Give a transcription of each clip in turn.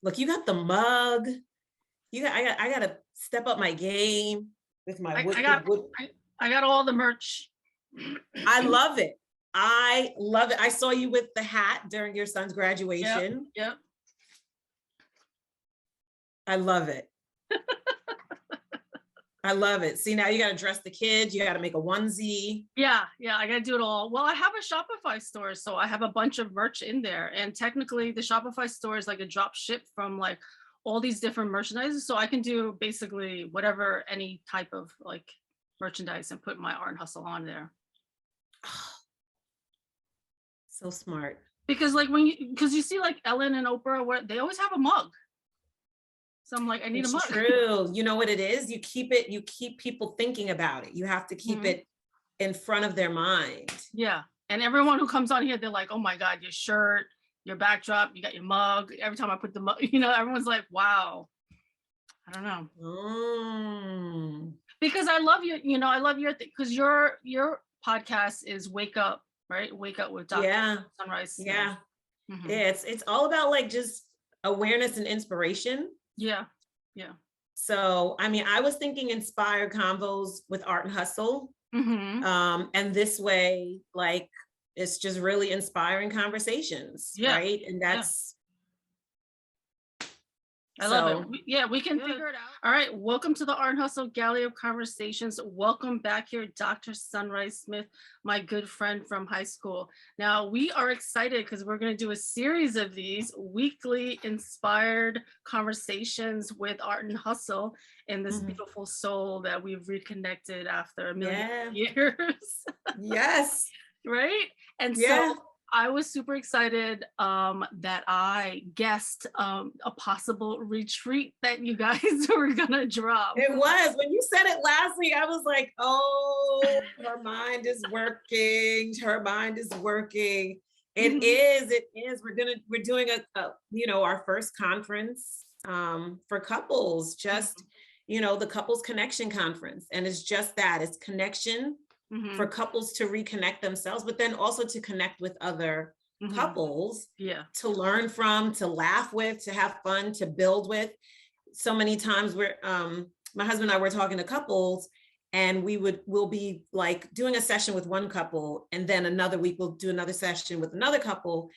Look, you got the mug. I got to step up my game with my wood. I got all the merch. I love it. I love it. I saw you with the hat during your son's graduation. Yep. I love it. I love it. See, now you got to dress the kids. You got to make a onesie. Yeah, I got to do it all. Well, I have a Shopify store, so I have a bunch of merch in there. And technically the Shopify store is like a drop ship from like all these different merchandise. So I can do basically whatever, any type of like merchandise and put my Artandhustle on there. So smart. Because like because you see like Ellen and Oprah, where they always have a mug. So I'm like, I need a mug. True. You know what it is? You keep people thinking about it. You have to keep it in front of their mind. Yeah. And everyone who comes on here, they're like, oh my God, your shirt, your backdrop, you got your mug. Every time I put the mug, everyone's like, wow. I don't know. Because I love you, I love your thing, because your podcast is Wake Up, right? Wake Up with Dr. Sunne-Ryse. Yeah. Yeah, it's all about like just awareness and inspiration. Yeah. So, I mean, I was thinking inspired convos with Artandhustle. And this way, like, it's just really inspiring conversations, right? And that's I love it. We can figure it out. All right, welcome to the Artandhustle Gallery of Conversations. Welcome back here, Dr. Sunne-Ryse Smith, my good friend from high school. Now, we are excited because we're going to do a series of these weekly inspired conversations with Artandhustle and this beautiful soul that we've reconnected after a million years. Yes. Right? And so I was super excited that I guessed a possible retreat that you guys were gonna drop. It was. When you said it last week, I was like, oh, her mind is working. Her mind is working. It is. We're doing our first conference for couples, just, the Couples Connection Conference. And it's just that, it's connection. For couples to reconnect themselves, but then also to connect with other couples, to learn from, to laugh with, to have fun, to build with. So many times my husband and I were talking to couples, and we'll be like doing a session with one couple, and then another week we'll do another session with another couple,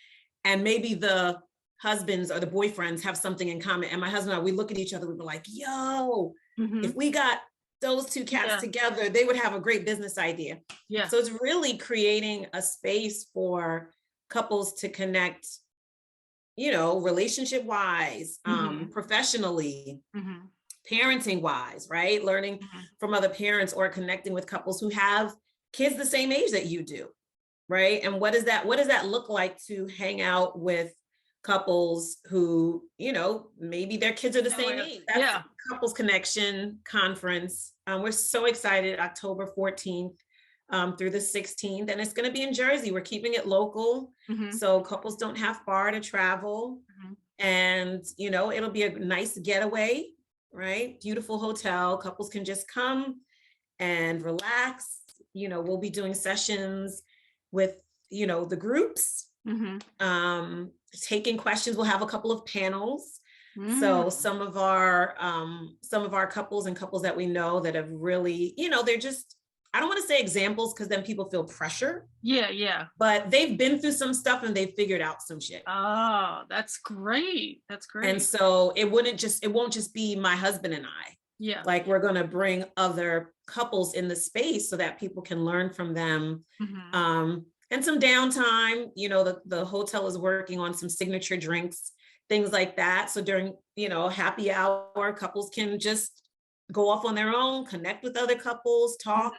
and maybe the husbands or the boyfriends have something in common. And my husband and I, we look at each other, we were like, yo, if we got those two cats together, they would have a great business idea. So it's really creating a space for couples to connect, relationship wise, professionally, parenting wise, right? Learning from other parents, or connecting with couples who have kids the same age that you do, right? And what does that look like to hang out with couples who, maybe their kids are the same age? That's Couples Connection Conference. We're so excited, October 14th through the 16th, and it's going to be in Jersey. We're keeping it local, so couples don't have far to travel. And, it'll be a nice getaway, right? Beautiful hotel. Couples can just come and relax. We'll be doing sessions with, the groups, taking questions. We'll have a couple of panels. So some of our couples and couples that we know that have really, they're just, I don't want to say examples, because then people feel pressure. But they've been through some stuff and they've figured out some shit. Oh, that's great. That's great. And so it won't just be my husband and I. Like, we're going to bring other couples in the space so that people can learn from them. And some downtime, the hotel is working on some signature drinks, things like that. So during, happy hour, couples can just go off on their own, connect with other couples, talk,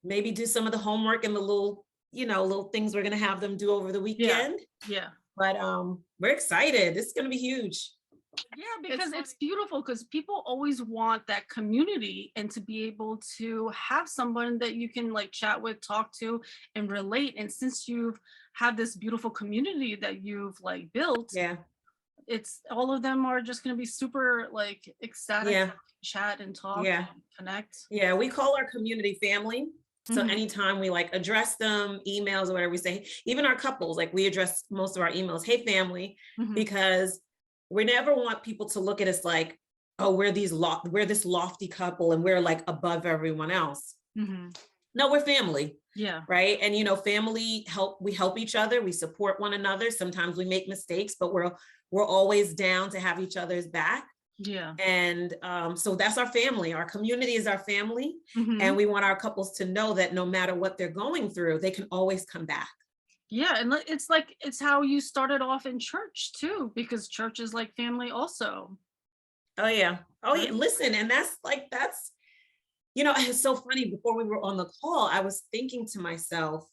maybe do some of the homework and the little things we're going to have them do over the weekend. But we're excited. It's going to be huge. Because it's beautiful, because people always want that community, and to be able to have someone that you can like chat with, talk to, and relate. And since you've had this beautiful community that you've like built, it's all of them are just going to be super like ecstatic to chat and talk and connect. We call our community family. So anytime we like address them, emails or whatever, we say, even our couples, like we address most of our emails, hey family, because we never want people to look at us like, oh, we're this lofty couple and we're like above everyone else. Mm-hmm. No, we're family. Yeah. Right. And, family we help each other. We support one another. Sometimes we make mistakes, but we're always down to have each other's back. Yeah. And so that's our family. Our community is our family. Mm-hmm. And we want our couples to know that no matter what they're going through, they can always come back. Yeah. And it's how you started off in church too, because church is like family also. Oh, yeah. Oh, yeah. Listen, and that's, it's so funny. Before we were on the call, I was thinking to myself,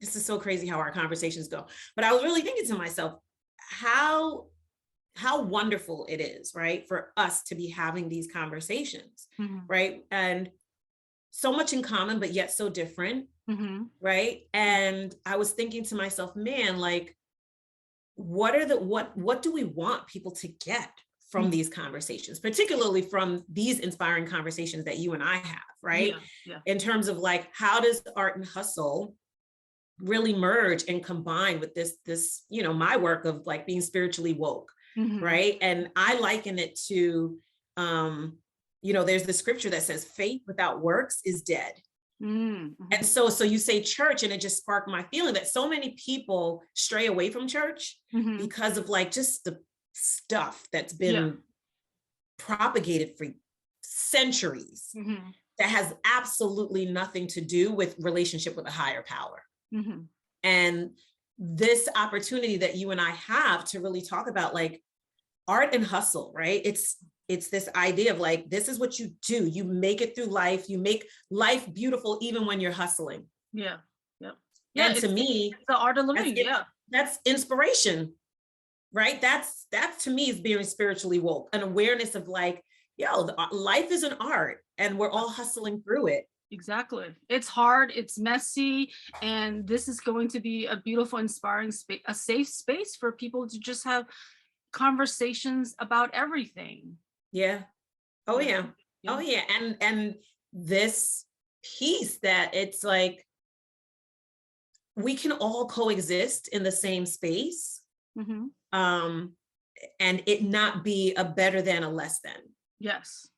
this is so crazy how our conversations go, but I was really thinking to myself, how wonderful it is, right, for us to be having these conversations, mm-hmm. right? And so much in common, but yet so different, mm-hmm. right? And I was thinking to myself, man, like, what do we want people to get from mm-hmm. these conversations, particularly from these inspiring conversations that you and I have, right? Yeah. In terms of like, how does art and hustle really merge and combine with this, my work of like being spiritually woke, mm-hmm. right? And I liken it to, there's the scripture that says faith without works is dead. Mm-hmm. And so you say church, and it just sparked my feeling that so many people stray away from church mm-hmm. because of like just the stuff that's been propagated for centuries mm-hmm. that has absolutely nothing to do with relationship with a higher power. Mm-hmm. And this opportunity that you and I have to really talk about like art and hustle, right? It's this idea of like, this is what you do. You make it through life. You make life beautiful, even when you're hustling. Yeah. And to me, it's the art of living. That's inspiration, right? That's to me is being spiritually woke, an awareness of like, life is an art and we're all hustling through it. Exactly. It's hard, it's messy, and this is going to be a beautiful, inspiring space, a safe space for people to just have conversations about everything. Yeah. Oh, yeah. Oh, yeah. And this piece that it's like, we can all coexist in the same space, mm-hmm. And it not be a better than, a less than. Yes.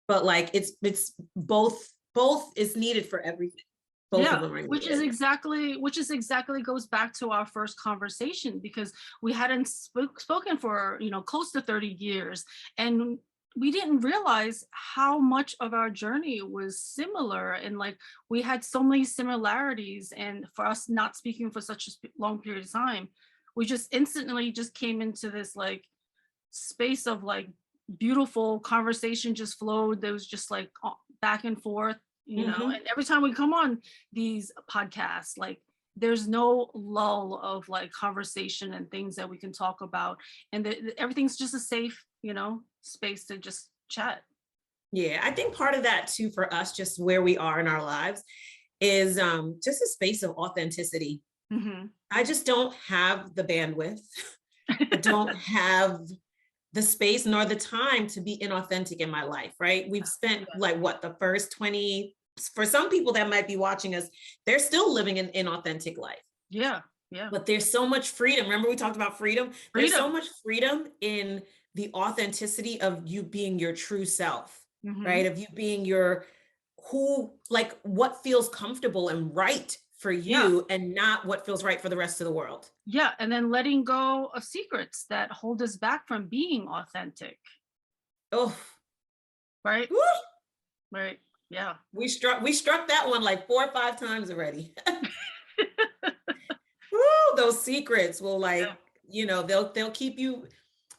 But like it's both is needed for everything. Both of them are needed. which is exactly goes back to our first conversation, because we hadn't spoken for close to 30 years, and we didn't realize how much of our journey was similar, and like we had so many similarities. And for us not speaking for such a long period of time, we just instantly just came into this like space of like beautiful conversation just flowed. There was just like back and forth, mm-hmm. And every time we come on these podcasts, like there's no lull of like conversation and things that we can talk about, and everything's just a safe space to just chat. Yeah, I think part of that too for us, just where we are in our lives, is just a space of authenticity. Mm-hmm. I just don't have the bandwidth. I don't have the space nor the time to be inauthentic in my life, right? We've spent like the first 20, for some people that might be watching us, they're still living an inauthentic life. Yeah. But there's so much freedom. Remember we talked about freedom? There's so much freedom in the authenticity of you being your true self, mm-hmm. right? Of you being what feels comfortable and right for you, and not what feels right for the rest of the world. Yeah, and then letting go of secrets that hold us back from being authentic. Oh, right. Woo! Right. Yeah. We struck that one like 4 or 5 times already. Woo, those secrets will they'll keep you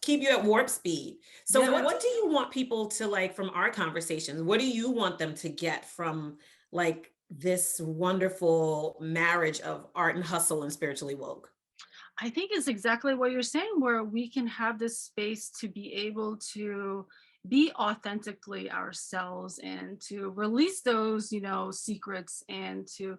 at warp speed. So what do you want people to like from our conversations? What do you want them to get from like this wonderful marriage of art and hustle and spiritually woke? I think it's exactly what you're saying, where we can have this space to be able to be authentically ourselves and to release those, secrets, and to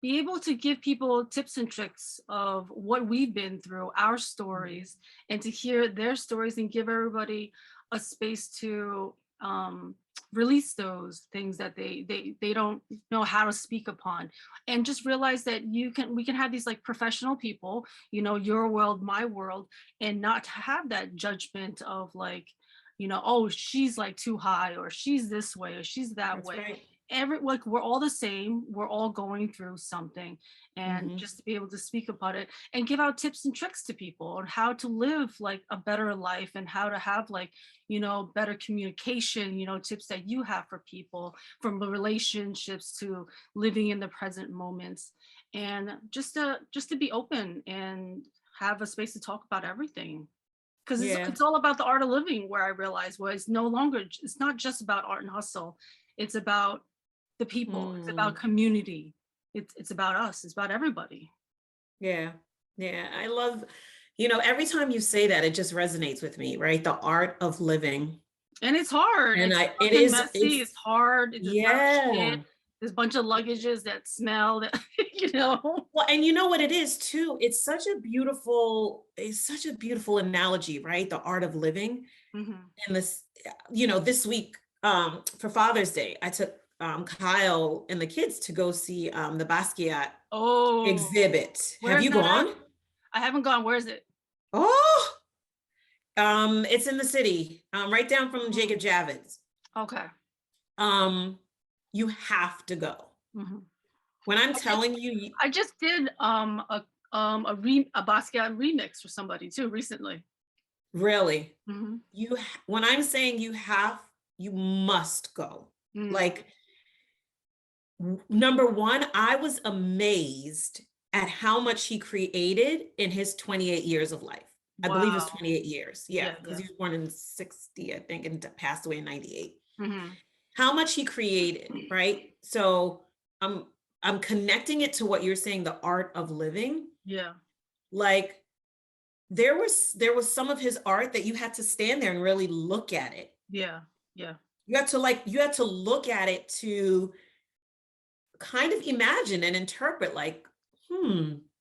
be able to give people tips and tricks of what we've been through, our stories, and to hear their stories and give everybody a space to release those things that they don't know how to speak upon, and just realize that we can have these like professional people, your world, my world, and not have that judgment of like, oh, she's like too high, or she's this way, or she's that That's way. right. Like we're all the same, we're all going through something, and just to be able to speak about it and give out tips and tricks to people on how to live like a better life, and how to have like better communication, tips that you have for people, from the relationships to living in the present moments, and just to be open and have a space to talk about everything, because it's all about the art of living, where I realized it's not just about art and hustle, it's about the people, it's about community, it's about us, it's about everybody. Yeah. I love, every time you say that, it just resonates with me, right? The art of living. And it's hard. And It's messy, it's hard. There's a lot of yeah. shit. There's a bunch of luggages that smell, that Well, and you know what it is too? It's such a beautiful analogy, right? The art of living. And this, this week, for Father's Day, I took Kyle and the kids to go see the Basquiat exhibit. Have you gone? I haven't gone. Where is it? Oh, it's in the city, right down from Jacob Javits. Okay. You have to go. When I'm telling you, I just did a Basquiat remix for somebody too recently. Really? When I'm saying you must go. Like, number one, I was amazed at how much he created in his 28 years of life. I believe it was 28 years. Yeah, because he was born in 60, I think, and passed away in 98. How much he created, right? So I'm connecting it to what you're saying, the art of living. Yeah. Like, there was some of his art that you had to stand there and really look at it. Yeah. You had to look at it to kind of imagine and interpret, like,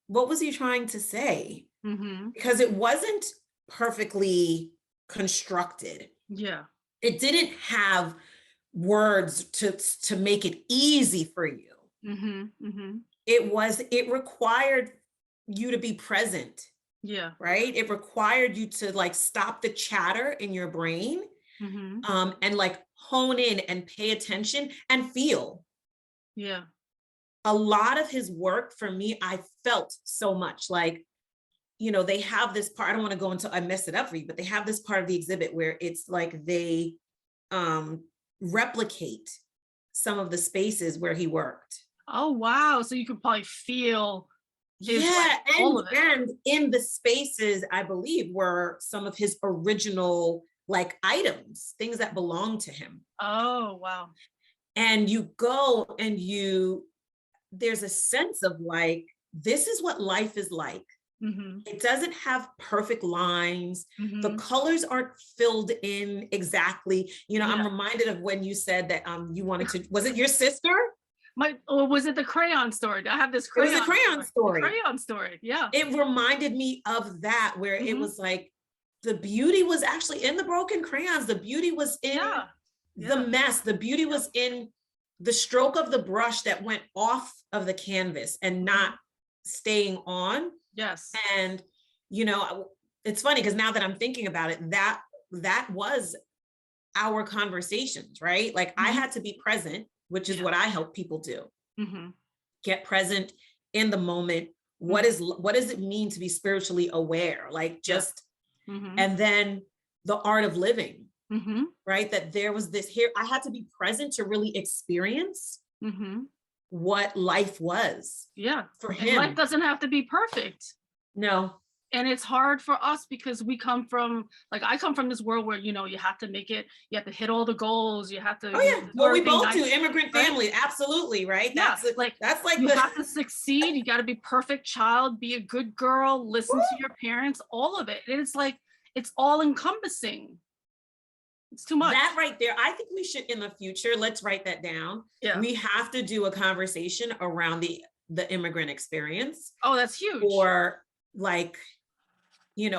what was he trying to say? Because it wasn't perfectly constructed. Yeah. It didn't have words to make it easy for you. It required you to be present. Yeah. Right. It required you to like stop the chatter in your brain, and like hone in and pay attention and feel. Yeah. A lot of his work, for me, I felt so much like, they have this part, I don't want to go into, I messed it up for you, but they have this part of the exhibit where it's like they replicate some of the spaces where he worked. Oh, wow. So you could probably feel and in the spaces, I believe, were some of his original like items, things that belonged to him. Oh, wow. And you go and there's a sense of like, this is what life is like. It doesn't have perfect lines. The colors aren't filled in exactly. I'm reminded of when you said that you wanted to, was it your sister? Or was it the crayon story? I have this crayon. It was a crayon story. Crayon story. Yeah. It reminded me of that, where it was like, the beauty was actually in the broken crayons. The beauty was in the mess. The beauty was in the stroke of the brush that went off of the canvas and not staying on. Yes. And, it's funny because now that I'm thinking about it, that was our conversations, right? Like I had to be present, which is what I help people do. Get present in the moment. What does it mean to be spiritually aware? Like just, and then the art of living, right? That there was this here, I had to be present to really experience what life was. Yeah. For him. And life doesn't have to be perfect. No. And it's hard for us because we come from, like, I come from this world where, you have to make it, you have to hit all the goals, you have to. Oh yeah, well, we both do, immigrant family, absolutely, right? Yeah, that's like you have to succeed, you got to be perfect child, be a good girl, listen to your parents, all of it. And it's like, it's all encompassing. It's too much. That right there, I think we should, in the future, let's write that down. Yeah. We have to do a conversation around the immigrant experience. Oh, that's huge. Or like,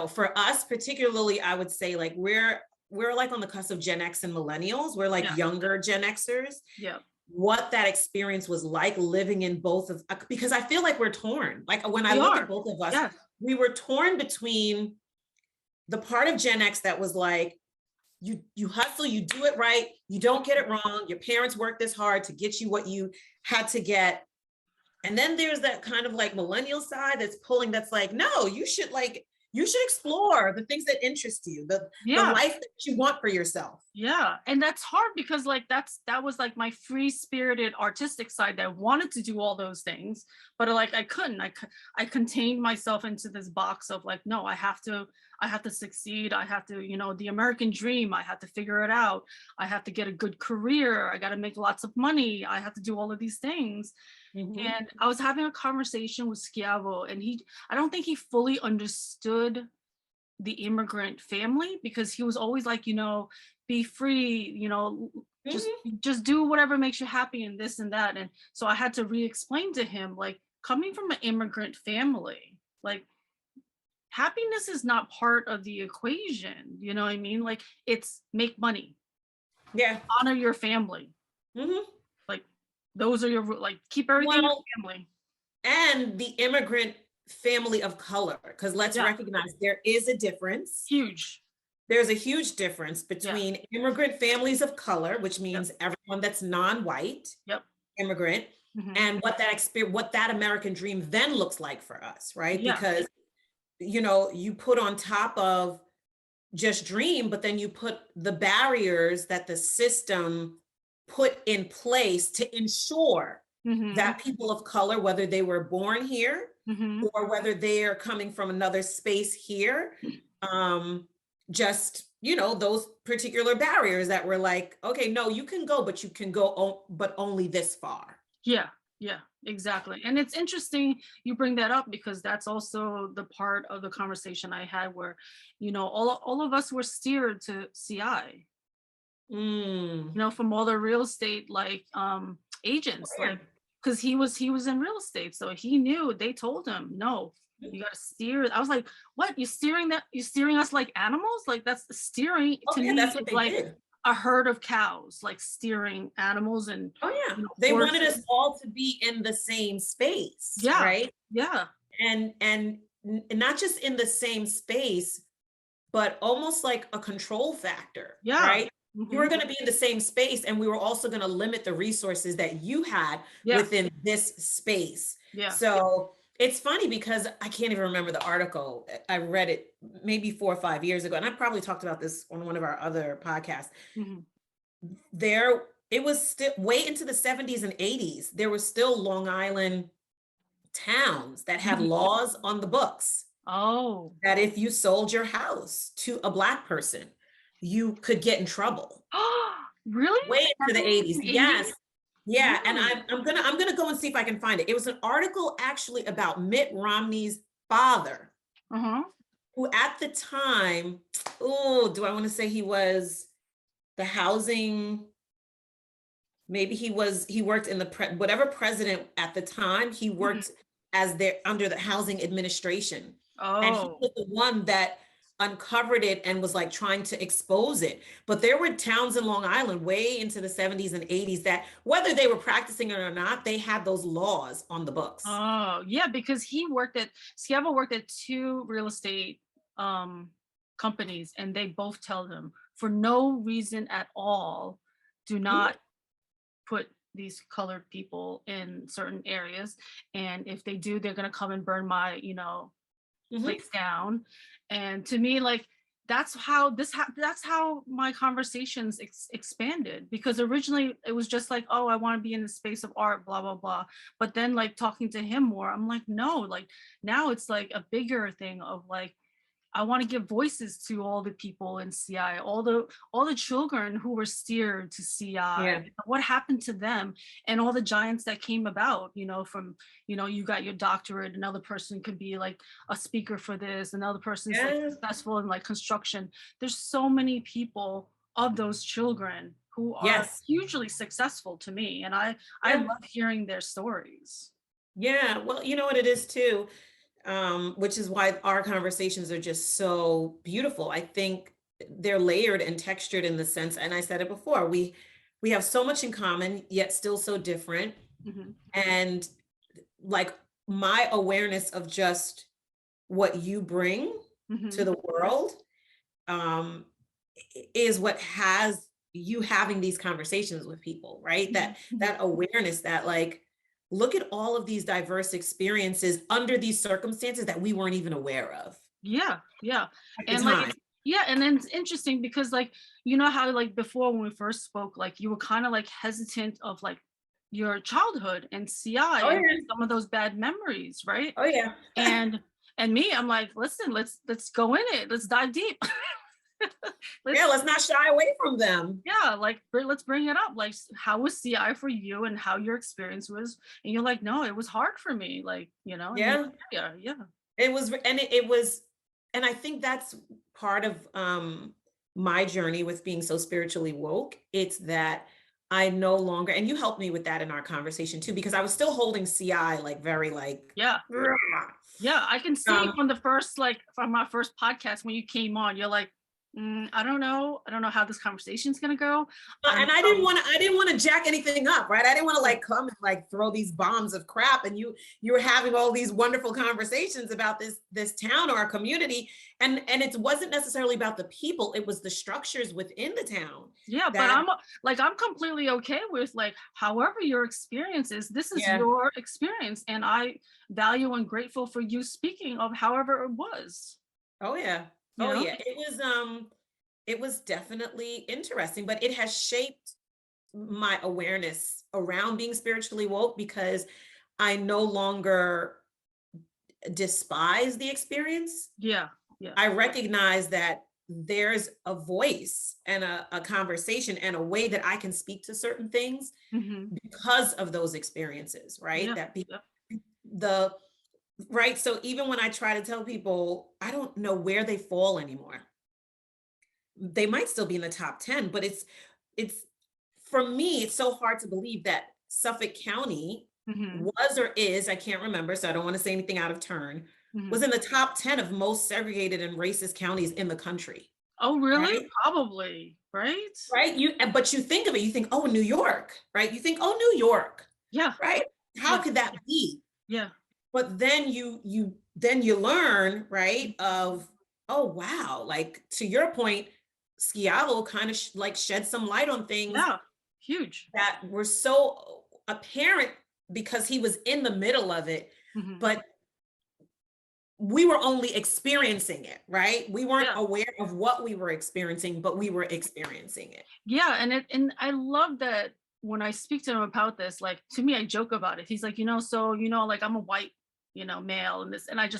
for us particularly, I would say like we're we're like on the cusp of Gen X and millennials. We're like younger Gen Xers. Yeah. What that experience was like living in both of, because I feel like we're torn. Like when I We look are. at both of us, Yes. we were torn between the part of Gen X that was like, you hustle, you do it right, you don't get it wrong. Your parents worked this hard to get you what you had to get. And then there's that kind of like millennial side that's pulling, that's like, no, you should explore the things that interest you, the life that you want for yourself. Yeah. And that's hard because like that was like my free spirited artistic side that wanted to do all those things, but like I couldn't. I contained myself into this box of like, no, I have to succeed. I have to, the American dream, I have to figure it out. I have to get a good career. I got to make lots of money. I have to do all of these things. Mm-hmm. And I was having a conversation with Schiavo, and I don't think he fully understood the immigrant family, because he was always like, be free, just do whatever makes you happy and this and that. And so I had to re-explain to him, like, coming from an immigrant family, like, happiness is not part of the equation. You know what I mean? Like, it's make money. Yeah. Honor your family. Mm-hmm. Like, those are your, like, keep everything in your family. And the immigrant family of color, because let's recognize there is a difference. Huge. There's a huge difference between immigrant families of color, which means everyone that's non-white, immigrant, and what that American dream then looks like for us, right? Because you put on top of just dream, but then you put the barriers that the system put in place to ensure that people of color, whether they were born here or whether they are coming from another space here, just, those particular barriers that were like, okay, no, you can go, but you can go, but only this far. Yeah, exactly. And it's interesting you bring that up, because that's also the part of the conversation I had where, all of us were steered to CI, from all the real estate, like, agents, like, because he was in real estate, so he knew. They told him, no, you got to steer. I was like, what, you're steering us like animals? Like, that's steering to me. That's what they like did. A herd of cows, like steering animals. And they wanted us all to be in the same space, right? And not just in the same space, but almost like a control factor, right? You were going to be in the same space, and we were also going to limit the resources that you had within this space. So it's funny because I can't even remember the article. I read it maybe 4 or 5 years ago, and I probably talked about this on one of our other podcasts. It was still way into the 70s and 80s. There were still Long Island towns that had laws on the books. That if you sold your house to a Black person, you could get in trouble. Really? Way into the 80s. Yes. Yeah. And I'm gonna go and see if I can find it. It was an article actually about Mitt Romney's father, who at the time, do I want to say he was the housing? Maybe he worked in whatever president at the time, he worked under the housing administration. And he was the one that uncovered it and was like trying to expose it. But there were towns in Long Island way into the 70s and 80s that, whether they were practicing it or not, they had those laws on the books. Because Schiavo worked at 2 real estate companies, and they both tell him, for no reason at all, do not put these colored people in certain areas. And if they do, they're going to come and burn my, place down. And to me, like, that's how my conversations expanded, because originally it was just like, oh, I want to be in the space of art, blah blah blah. But then, like, talking to him more, I'm like, no, like, now it's like a bigger thing of like, I want to give voices to all the people in CI, all the children who were steered to CI, what happened to them, and all the giants that came about, from, you got your doctorate, another person could be like a speaker for this, another person's like successful in like construction. There's so many people of those children who are hugely successful to me. And I love hearing their stories. Yeah, well, you know what it is too. Which is why our conversations are just so beautiful. I think they're layered and textured in the sense, and I said it before, we have so much in common, yet still so different. Mhm. And like my awareness of just what you bring to Mhm. the world um, is what has you having these conversations with people, right? Mhm. That awareness that like, look at all of these diverse experiences under these circumstances that we weren't even aware of Yeah, yeah. at the And like time. it's yeah, and then it's interesting because like you know how like before when we first spoke, like you were kind of like hesitant of like your childhood and CI Oh and yeah. like, some of those bad memories, right? Oh yeah. And me, I'm like, listen, let's go in it. Let's dive deep. Yeah, let's let's not shy away from them. yeah, like let's bring it up. Like how was CI for you and how your experience was? And you're like, no, it was hard for me. Like, you know, and Yeah. yeah, yeah. It was, and it was, and I think that's part of my journey with being so spiritually woke. It's that I no longer, and you helped me with that in our conversation too, because I was still holding CI like very like, Yeah. Yeah, I can see um, from the first, like, from our first podcast when you came on, you're like, I don't know. I don't know how this conversation's gonna go. I don't and know how. I didn't want to jack anything up, right? I didn't want to Yeah, like come and like throw these bombs of crap. And you were having all these wonderful conversations about this town or a community, and it wasn't necessarily about the people. It was the structures within the town yeah, but that, like, I'm completely okay with like, however your experience is, this is yeah. your experience, and I value and grateful for you speaking of however it was. Oh yeah. You Oh know? yeah. It was definitely interesting, but it has shaped my awareness around being spiritually woke because I no longer despise the experience. Yeah, yeah, I recognize that there's a voice and a conversation and a way that I can speak to certain things hmm, because of those experiences, right? yeah, That be yeah, the right. So even when I try to tell people, I don't know where they fall anymore. They might still be in the top 10, but it's for me, it's so hard to believe that Suffolk County hmm, was or is, I can't remember, so I don't want to say anything out of turn, was hmm. in the top 10 of most segregated and racist counties in the country. Oh, really? Right. Probably, right? Right. But you think of it, you think, oh, New York, right? You think, oh, New York, Yeah, right? How yeah, could that be? yeah, But then you learn, right, of, oh wow, like to your point, Schiavo kind of like shed some light on things yeah. Huge. that were so apparent because he was in the middle of it, Mhm. but we were only experiencing it, right? We weren't Yeah. aware of what we were experiencing, but we were experiencing it. Yeah, and I love that when I speak to him about this, like to me, I joke about it. He's like, so like I'm a white, male and this, and I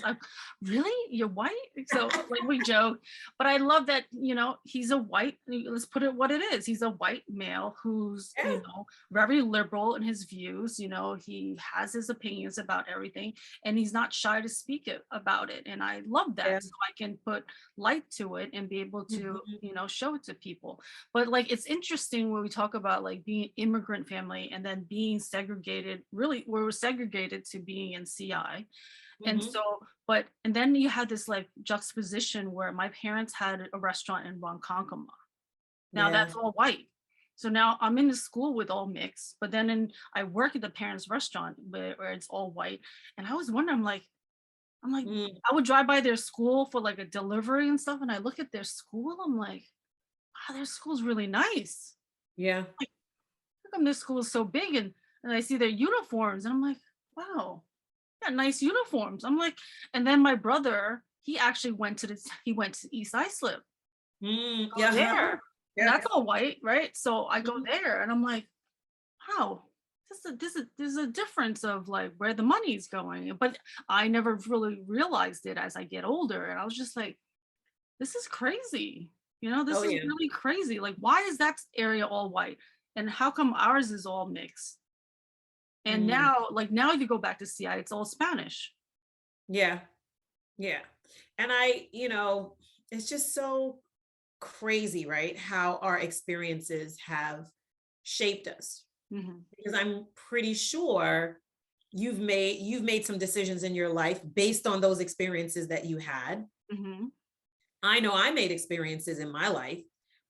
really, you're white? So like we joke, but I love that, he's a white, let's put it what it is. He's a white male who's, Yeah. very liberal in his views, he has his opinions about everything, and he's not shy to speak about it. And I love Yeah. that. So I can put light to it and be able to, Mhm. show it to people. But like it's interesting when we talk about like being an immigrant family and then being segregated, really we're segregated to being in CI. And Mhm. so, and then you had this like juxtaposition where my parents had a restaurant in Ronkonkoma. Now Yeah. that's all white. So now I'm in the school with all mixed, but then I work at the parents' restaurant where it's all white. And I was wondering, I'm like, Mm. I would drive by their school for like a delivery and stuff, and I look at their school, I'm like, wow, their school's really nice. Yeah. Like, how come this school is so big? And I see their uniforms, and I'm like, wow, yeah, nice uniforms. I'm like, and then my brother, he actually he went to East Islip. Mm. Go Yeah. there, and Yeah. that's all white, right? So I go Mhm. there, and I'm like, wow, there's a difference of like where the money's going. But I never really realized it as I get older, and I was just like, this is crazy. Oh This is yeah. really crazy. Like, why is that area all white? And how come ours is all mixed? And Mm. now if you go back to CI, it's all Spanish. Yeah. Yeah. And it's just so crazy, right? How our experiences have shaped us. Hmm. Because I'm pretty sure you've made some decisions in your life based on those experiences that you had. Hmm. I know I made experiences in my life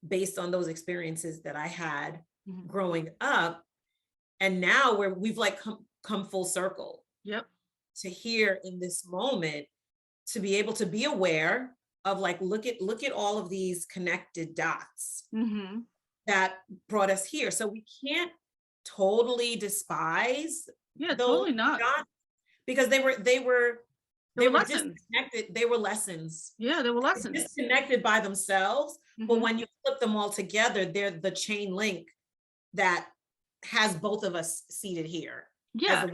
based on those experiences that I had growing up. And now we've like come full circle. Yep. To here in this moment, to be able to be aware of like, look at all of these connected dots that brought us here. So we can't totally despise those totally not dots, because they were lessons. disconnected. They were lessons. Yeah, they were lessons. Disconnected by themselves, but when you flip them all together, they're the chain link that has both of us seated here. Yeah,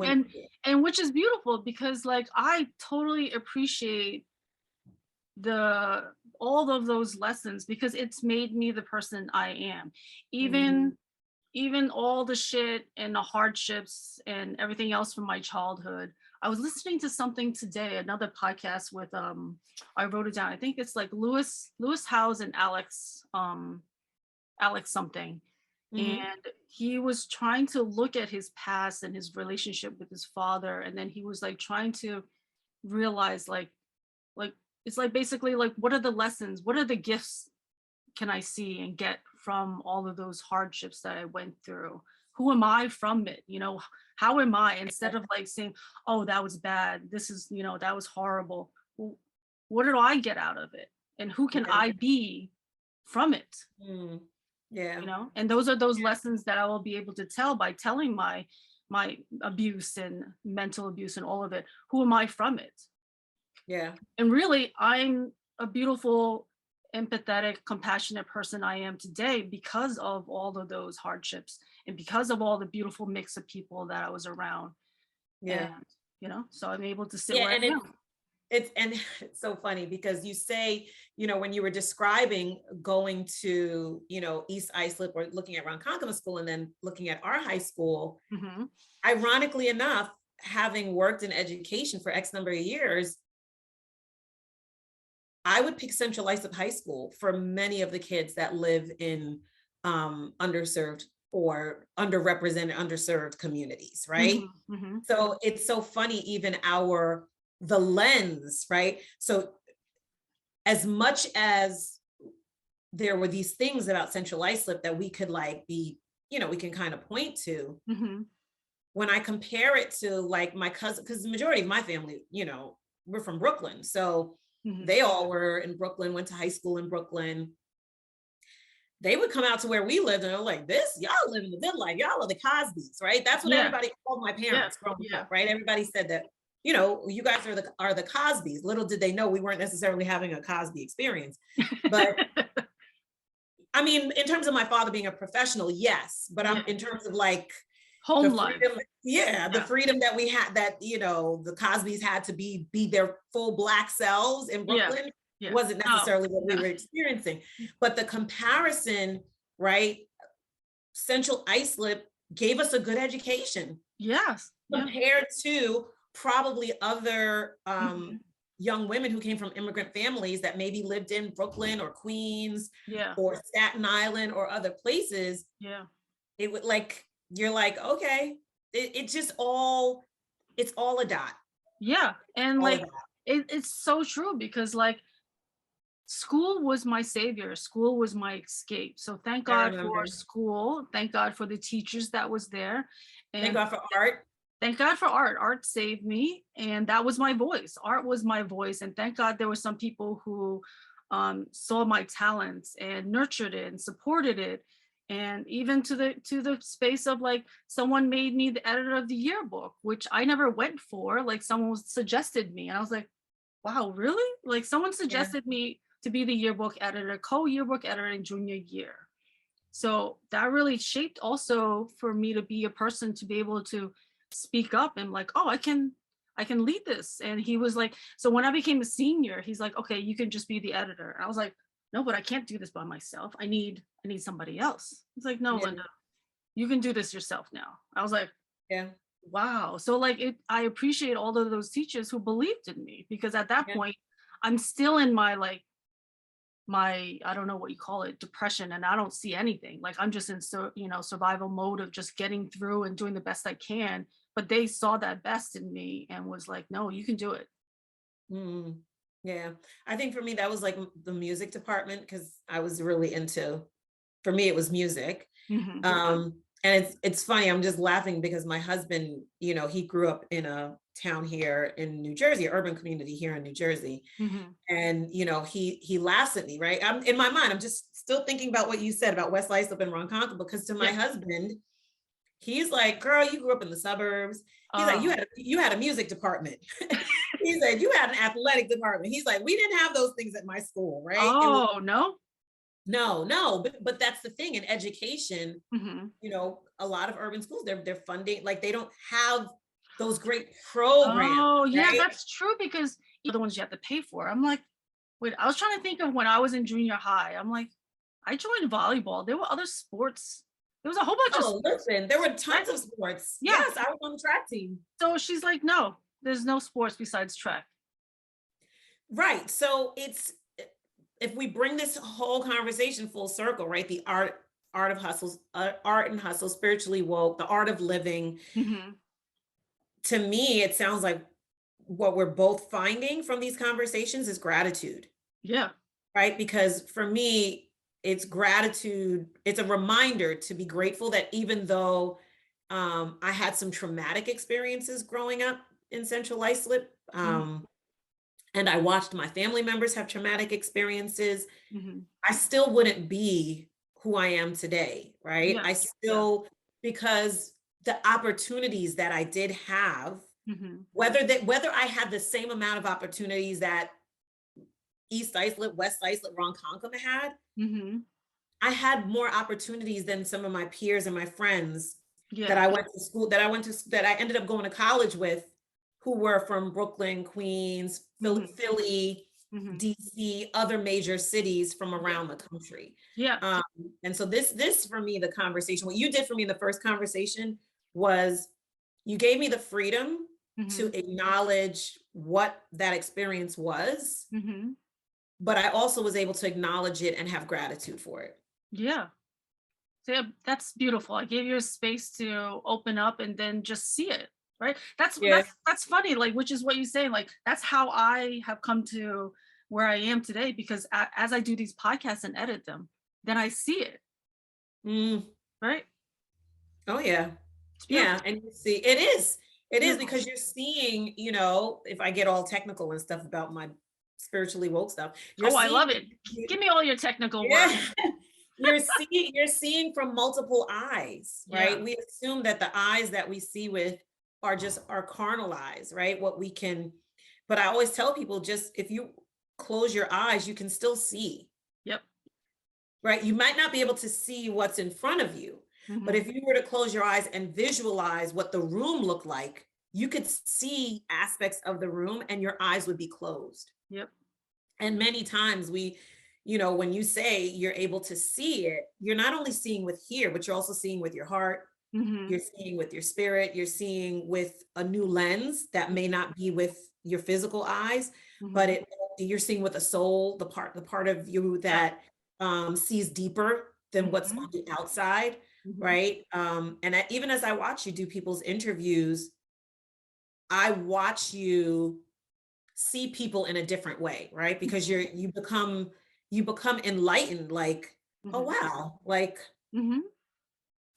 and which is beautiful, because like I totally appreciate all of those lessons, because it's made me the person I am. Even all the shit and the hardships and everything else from my childhood. I was listening to something today, another podcast with I wrote it down. I think it's like Lewis Howes and Alex something. And he was trying to look at his past and his relationship with his father, and then he was like trying to realize like it's like basically like, what are the lessons, what are the gifts can I see and get from all of those hardships that I went through? Who am I from it? You know, how am I, instead of like saying, oh, that was bad, this is, you know, that was horrible. Well, what did I get out of it? And who can I be from it? Yeah. You know, and those are those lessons that I will be able to tell by telling my abuse and mental abuse and all of it. Who am I from it? Yeah. And really, I'm a beautiful, empathetic, compassionate person I am today because of all of those hardships and because of all the beautiful mix of people that I was around. Yeah. And, you know, so I'm able to sit where I am. It's so funny, because you say, you know, when you were describing going to, you know, East Islip or looking at Ronkonkoma School and then looking at our high school, ironically enough, having worked in education for X number of years, I would pick Central Islip High School for many of the kids that live in underserved or underrepresented, underserved communities, right? So it's so funny, even the lens, right? So as much as there were these things about Central Islip that we could like be, you know, we can kind of point to, when I compare it to like my cousin, because the majority of my family, you know, we're from Brooklyn. So they all were in Brooklyn, went to high school in Brooklyn. They would come out to where we lived and they're like, this, y'all living the good life. Y'all are the Cosbys, right? That's what everybody called my parents growing up, right? Everybody said that, you know, you guys are the Cosbys. Little did they know we weren't necessarily having a Cosby experience. But I mean, in terms of my father being a professional, yes. But I'm in terms of like home life. The freedom that we had, that, you know, the Cosbys had to be their full Black selves in Brooklyn. Wasn't necessarily what we were experiencing. But the comparison, right? Central Islip gave us a good education. Yes. Compared to probably other young women who came from immigrant families that maybe lived in Brooklyn or Queens or Staten Island or other places. It would like, you're like, okay, it's all a dot. And like, it's so true, because like, school was my savior. School was my escape. So thank God for school. Thank God for the teachers that was there. And thank God for art. Thank God for art. Art saved me. And that was my voice. Art was my voice. And thank God there were some people who saw my talents and nurtured it and supported it. And even to the space of like, someone made me the editor of the yearbook, which I never went for. Like, someone suggested me. And I was like, wow, really? Like, someone suggested me to be the yearbook editor, co-yearbook editor in junior year. So that really shaped also for me to be a person to be able to speak up and like, oh, I can lead this. And he was like, so when I became a senior, he's like, okay, you can just be the editor. And I was like, no, but I can't do this by myself. I need somebody else. He's like, no, Linda, you can do this yourself now. I was like, wow. So like, I appreciate all of those teachers who believed in me, because at that point, I'm still in my I don't know what you call it, depression, and I don't see anything. Like, I'm just in survival mode of just getting through and doing the best I can. But they saw that best in me and was like, no, you can do it. Yeah. I think for me, that was like the music department because I was really into, for me, it was music. Mhm. And it's funny, I'm just laughing because my husband, he grew up in a town here in New Jersey, urban community here in New Jersey. Mhm. And he laughs at me, right? I'm in my mind, I'm just still thinking about what you said about West Islip and Ronkonkoma, because to my Yeah. husband, he's like, girl, you grew up in the suburbs. He's like, Oh. you had a music department. He said, you had an athletic department. He's like, we didn't have those things at my school, right? It was Oh, no? no, but that's the thing in education, Mhm. a lot of urban schools, they're funding, like they don't have those great programs, Oh, yeah, right? that's true because the ones you have to pay for. I'm like, wait, I was trying to think of when I was in junior high. I'm like, I joined volleyball. There were other sports. There was a whole bunch of Oh, sports, listen, there were right? tons of sports. Yeah. Yes, I was on the track team. So she's like, no, there's no sports besides track. Right. So if we bring this whole conversation full circle, right? The art of hustles, art and hustle, spiritually woke, the art of living. Mhm. To me, it sounds like what we're both finding from these conversations is gratitude, Yeah. right? Because for me, it's gratitude. It's a reminder to be grateful that even though I had some traumatic experiences growing up in Central Islip, Mhm. and I watched my family members have traumatic experiences, Mhm. I still wouldn't be who I am today, right? Yeah. I Yeah. still, because the opportunities that I did have, Mhm. whether I had the same amount of opportunities that East Islip, West Islip, Ronkonkoma had, Mhm. I had more opportunities than some of my peers and my friends that Yeah. I went to school, that I ended up going to college with, who were from Brooklyn, Queens, Mhm. Philly, Mhm. DC, other major cities from Yeah. around the country. Yeah. Um, and so this for me, the conversation, what you did for me in the first conversation was you gave me the freedom to Mhm. acknowledge what that experience was, Mhm. but I also was able to acknowledge it and have gratitude for it. Yeah. So yeah, that's beautiful. I gave you a space to open up and then just see it, right? That's Yeah. that's that's funny, like, which is what you say, like that's how I have come to where I am today because as I do these podcasts and edit them, then I see it, Mm. right? Oh yeah. It's beautiful. Yeah. And you see, it is Beautiful. because you're seeing, if I get all technical and stuff about my spiritually woke stuff, you're Oh, I seeing, love it. Give me all your technical words. yeah, you're seeing from multiple eyes, Yeah. right? We assume that the eyes that we see with are just our carnal eyes, right? What we can, but I always tell people, just if you close your eyes, you can still see, Yep. right? You might not be able to see what's in front of you, but Hmm. if you were to close your eyes and visualize what the room looked like, you could see aspects of the room and your eyes would be closed. Yep. And many times when you say you're able to see it, you're not only seeing with here, but you're also seeing with your heart, Hmm. you're seeing with your spirit, you're seeing with a new lens that may not be with your physical eyes, but Hmm. you're seeing with a soul, the part of you Yeah. that sees deeper than what's Hmm. on the outside, Hmm. right? And even as I watch you do people's interviews, I watch you see people in a different way, right? Because you become enlightened, like, oh Hmm. wow, like, Hmm.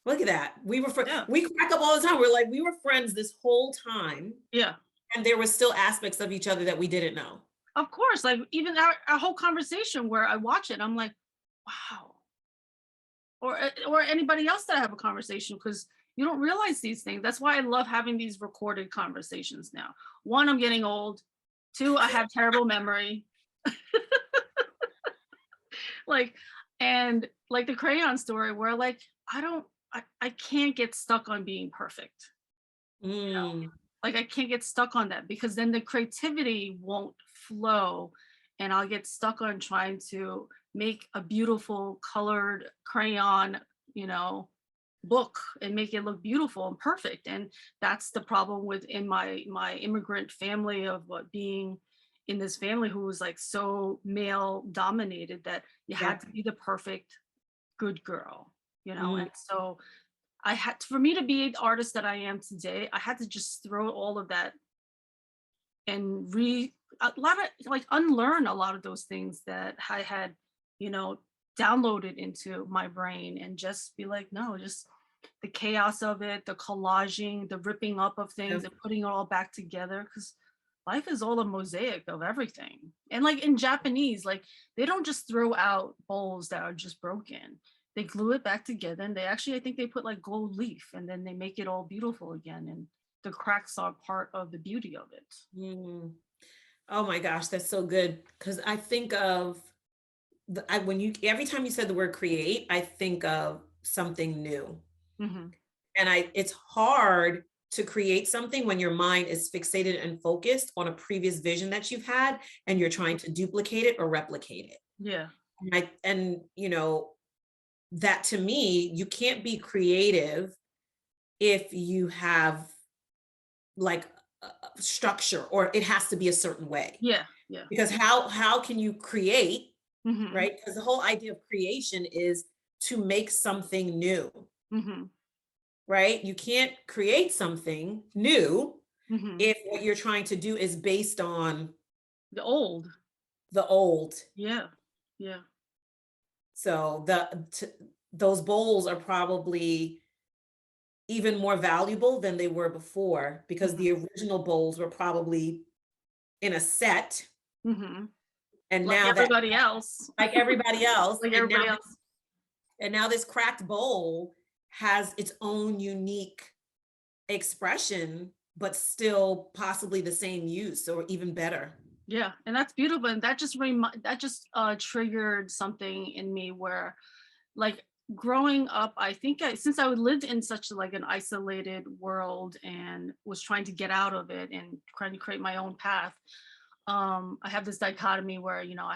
look at that. Yeah. We crack up all the time. We're like, we were friends this whole time, Yeah. and there was still aspects of each other that we didn't know. Of course, like even our whole conversation where I watch it, I'm like, wow. Or anybody else that I have a conversation because you don't realize these things. That's why I love having these recorded conversations now. One, I'm getting old. Two, I have terrible memory. Like, and like the crayon story where like I can't get stuck on being perfect. Mm, Like I can't get stuck on that because then the creativity won't flow and I'll get stuck on trying to make a beautiful colored crayon, you know, book and make it look beautiful and perfect. And that's the problem within my immigrant family of what being in this family who was like so male dominated that you had yeah. to be the perfect good girl, you know. Mm, And so I had for me to be the artist that I am today, I had to just throw all of that and a lot of like unlearn a lot of those things that I had, you know, downloaded into my brain, and just be like, no, just the chaos of it, the collaging, the ripping up of things and putting it all back together. Because life is all a mosaic of everything. And like in Japanese, like they don't just throw out bowls that are just broken. They glue it back together, and they actually, I think they put like gold leaf, and then they make it all beautiful again. And the cracks are part of the beauty of it. Mm. Oh my gosh, that's so good. Because I think of when you, every time you said the word create, I think of something new. Mm-hmm. And it's hard to create something when your mind is fixated and focused on a previous vision that you've had, and you're trying to duplicate it or replicate it. Yeah. And you know, that to me, you can't be creative if you have like a structure, or it has to be a certain way. Yeah. Yeah. Because how can you create, Mm-hmm. right? Because the whole idea of creation is to make something new, Mm-hmm. right? You can't create something new Mm-hmm. if what you're trying to do is based on The old. the old. Yeah. Yeah. So those bowls are probably even more valuable than they were before, because the original bowls were probably in a set, Mm-hmm. and Like now that, everybody else. like everybody else, Like and now everybody else. this cracked bowl has its own unique expression, but still possibly the same use or even better. Yeah, and that's beautiful. And that just triggered something in me where, like, growing up, I think since I lived in such like an isolated world and was trying to get out of it and trying to create my own path, I have this dichotomy where, you know,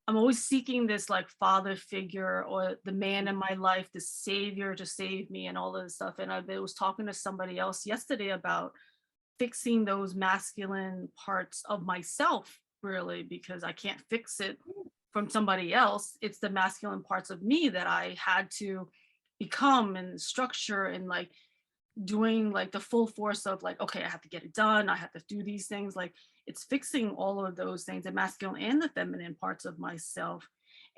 I'm always seeking this like father figure or the man in my life, the savior to save me and all of this stuff. And I was talking to somebody else yesterday about fixing those masculine parts of myself, really, because I can't fix it from somebody else. It's the masculine parts of me that I had to become and structure, and like doing like the full force of like, okay, I have to get it done, I have to do these things. Like it's fixing all of those things, the masculine and the feminine parts of myself.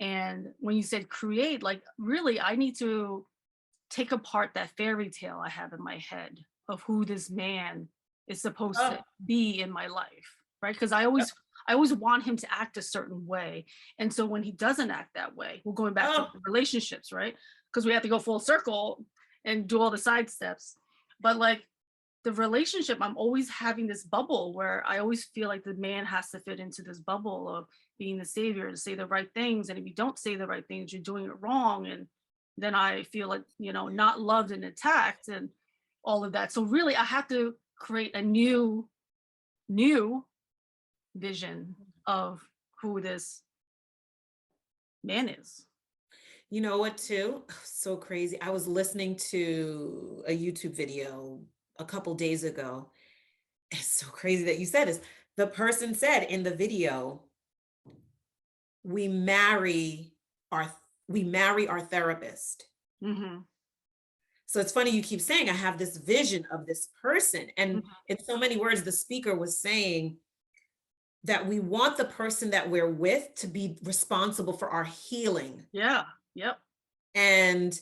And when you said create, like really I need to take apart that fairy tale I have in my head of who this man is supposed to be in my life, right? Because I always want him to act a certain way. And so when he doesn't act that way, we're going back to relationships, right? Because we have to go full circle and do all the side steps. But like the relationship, I'm always having this bubble where I always feel like the man has to fit into this bubble of being the savior, to say the right things. And if you don't say the right things, you're doing it wrong. And then I feel like, you know, not loved and attacked and all of that. So really I have to create a new vision of who this man is. You know what, too? So crazy. I was listening to a YouTube video a couple days ago. It's so crazy that you said this. The person said in the video, we marry our therapist. Mm-hmm. So it's funny you keep saying, I have this vision of this person. And Mm-hmm. in so many words, the speaker was saying that we want the person that we're with to be responsible for our healing. Yeah. Yep. And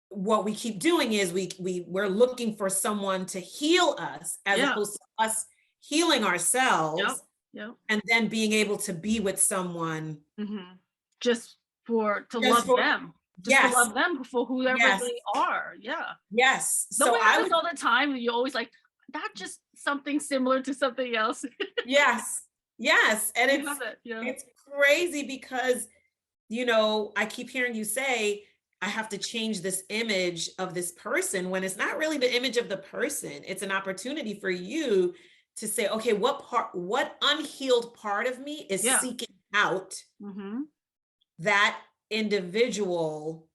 what we keep doing is we're looking for someone to heal us, as opposed to us healing ourselves. Yep. And then being able to be with someone just to love them. Just to love them for whoever they are. Yeah. Yes. So I happens all the time. You always like, not just something similar to something else. Yes. And it's crazy because, you know, I keep hearing you say, I have to change this image of this person, when it's not really the image of the person. It's an opportunity for you to say, okay, what unhealed part of me is seeking out that individual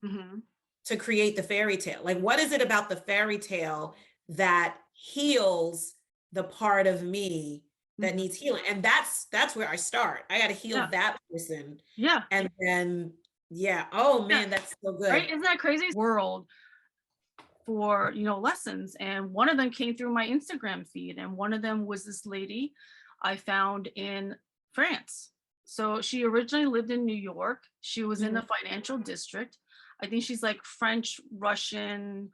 to create the fairy tale? Like, what is it about the fairy tale that heals the part of me that needs healing? And that's where I start. I got to heal that person. Yeah. And then, oh man, that's so good. Right? Isn't that crazy? World for, you know, lessons. And one of them came through my Instagram feed. And one of them was this lady. I found in France. So she originally lived in New York. She was in the financial district. I think she's like French, Russian,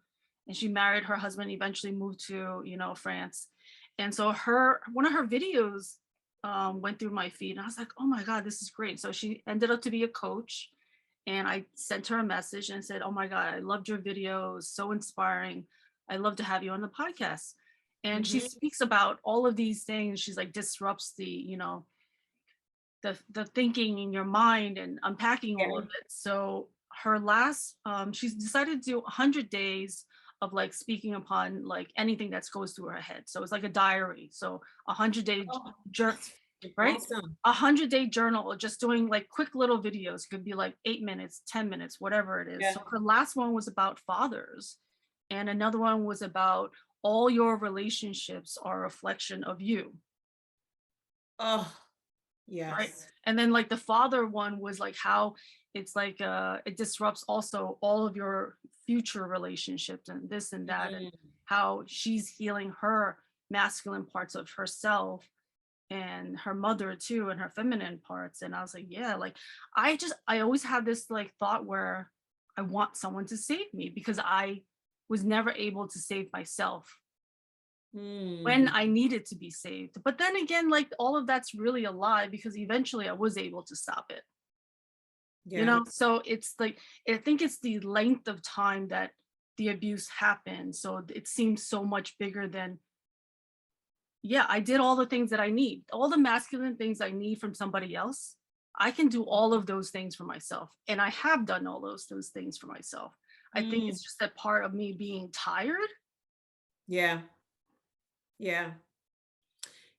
and she married her husband, eventually moved to, France. And so one of her videos went through my feed and I was like, oh my God, this is great. So she ended up to be a coach, and I sent her a message and said, oh my God, I loved your videos, so inspiring. I'd love to have you on the podcast. And she speaks about all of these things. She's like, disrupts the thinking in your mind and unpacking all of it. So her last, she's decided to do 100 days of like speaking upon like anything that goes through her head. So it's like a diary. So 100-day journal, right? Awesome. 100-day journal, just doing like quick little videos. It could be like 8 minutes, 10 minutes, whatever it is. Yeah. So her last one was about fathers, and another one was about all your relationships are a reflection of you. Oh, yes. Right. And then like the father one was like how it's like it disrupts also all of your future relationships and this and that, and how she's healing her masculine parts of herself and her mother too, and her feminine parts. And I was like, yeah, like I always have this like thought where I want someone to save me, because I was never able to save myself when I needed to be saved. But then again, like all of that's really a lie, because eventually I was able to stop it. Yeah. So it's like, I think it's the length of time that the abuse happened. So it seems so much bigger than, yeah, I did all the things that I need, all the masculine things I need from somebody else. I can do all of those things for myself. And I have done all those things for myself. I think it's just that part of me being tired. Yeah. Yeah.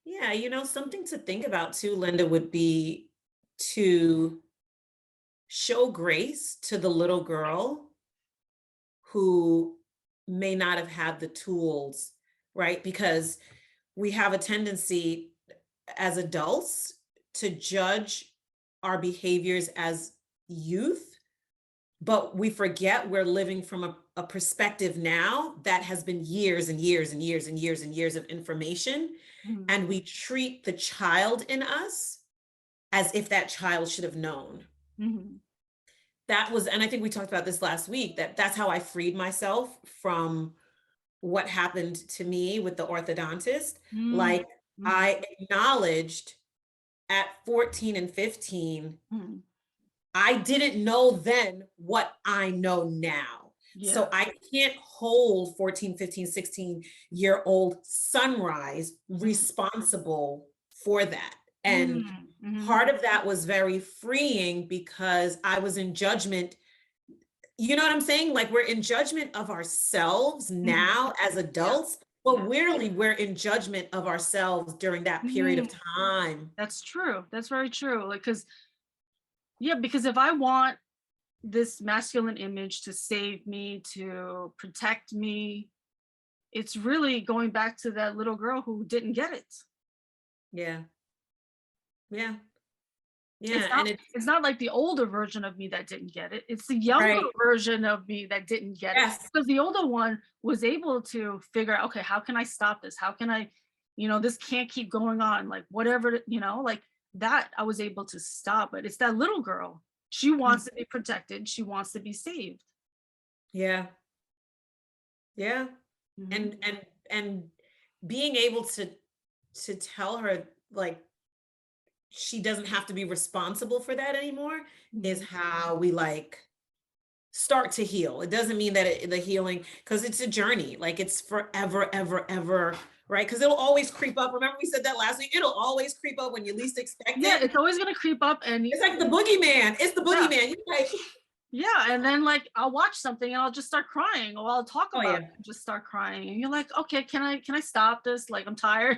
Yeah. Something to think about too, Linda, would be to show grace to the little girl who may not have had the tools, right? Because we have a tendency as adults to judge our behaviors as youth, but we forget we're living from a perspective now that has been years and years and years and years and years of information. And we treat the child in us as if that child should have known. That was, and I think we talked about this last week, that's how I freed myself from what happened to me with the orthodontist. Like I acknowledged at 14 and 15, I didn't know then what I know now. Yeah. So I can't hold 14, 15, 16-year-old Sunrise responsible for that. And part of that was very freeing, because I was in judgment. You know what I'm saying? Like we're in judgment of ourselves now as adults, but really we're in judgment of ourselves during that period of time. That's true. That's very true. Like, because if I want this masculine image to save me, to protect me, it's really going back to that little girl who didn't get it. Yeah. Yeah. Yeah. It's not like the older version of me that didn't get it. It's the younger version of me that didn't get it. Because the older one was able to figure out, okay, how can I stop this? How can I, this can't keep going on. Like whatever, like that I was able to stop. But it's that little girl. She wants to be protected. She wants to be saved. Yeah. Yeah. And being able to tell her like she doesn't have to be responsible for that anymore is how we like start to heal. It doesn't mean that the healing, because it's a journey, like it's forever, ever, right? Because it'll always creep up. Remember we said that last week, it'll always creep up when you least expect it. Yeah, it's always going to creep up. And it's like the boogeyman. It's the boogeyman. You're like, yeah, and then like I'll watch something and I'll just start crying, or I'll talk about it and just start crying, and you're like, okay, can I stop this? Like I'm tired.